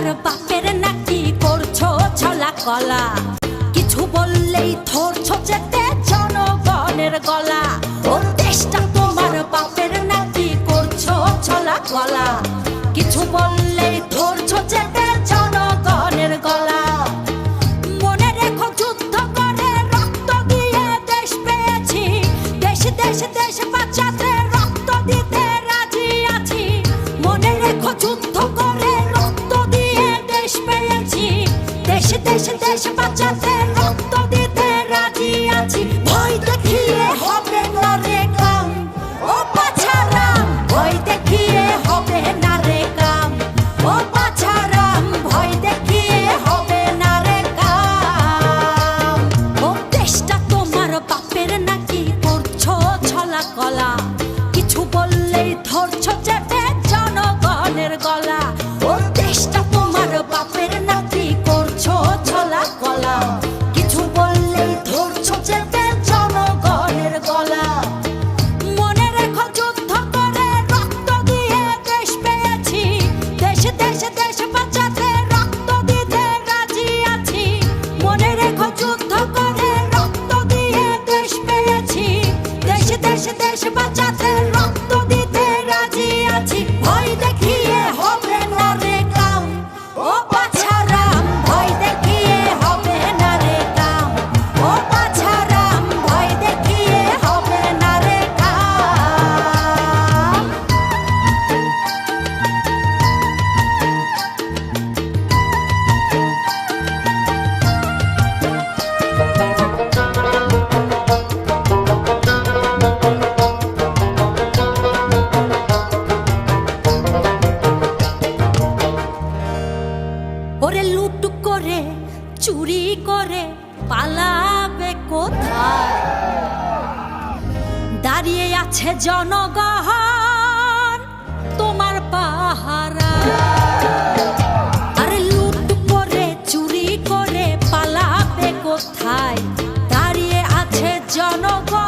তোমার বাপের নাকি করছো ছলা কলা, কিছু বললেই ধরছো যেতে জনগণের গলা। ও দেশটা তোমার বাপের নাকি করছো ছলা কলা, কিছু বললেই ধরছো যেতে জনগণের গলা। মনে রেখো যুদ্ধ করে রক্ত দিয়ে দেশ পেয়েছি, দেশ দেশ দেশ বাঁচাতে রক্ত দিতে রাজি আছি। মনে রেখো যুদ্ধ করে রক্ত দিয়ে দেশ পেয়েছি, দেশ দেশ দেশ বাঁচাতে রক্ত দিতে রাজি আছি। ভয় দেখিয়ে হবে না রে কাম, ও বাছারাম ভয় দেখিয়ে হবে না রে কাম, ও বাছারাম ভয় দেখিয়ে হবে না রে কাম। ও দেশটা তোমার বাপের নাকি করছো ছলা কলা, কিছু বললেই ধরছো চেপে জনগণের গলা। ও দেশটা তোমার বাপের নাকি করছো ছলা কলা, কিছু বললেই ধরছো চেপে জনগণের গলা। মনে রেখো যুদ্ধ করে রক্ত দিয়ে দেশ পেয়েছি, দেশ দেশ দেশ বাঁচাতে রক্ত দিতে রাজি আছি। মনে রেখো যুদ্ধ করে রক্ত দিয়ে দেশ পেয়েছি, দেশ দেশ দেশ বাঁচাতে রক্ত দিতে রাজি আছি। ভয় দেখিয়ে হবে না রে কাম, ও বাছারাম ভয় দেখিয়ে হবে না রে কাম, ও বাছারাম ভয় দেখিয়ে হবে না রে কাম। ওরে লুট করে চুরি করে পালাবে কোথায়, দাঁড়িয়ে আছে জনগণ তোমার পাহারা। আরে লুট করে চুরি করে পালাবে কোথায়, দাঁড়িয়ে আছে জনগণ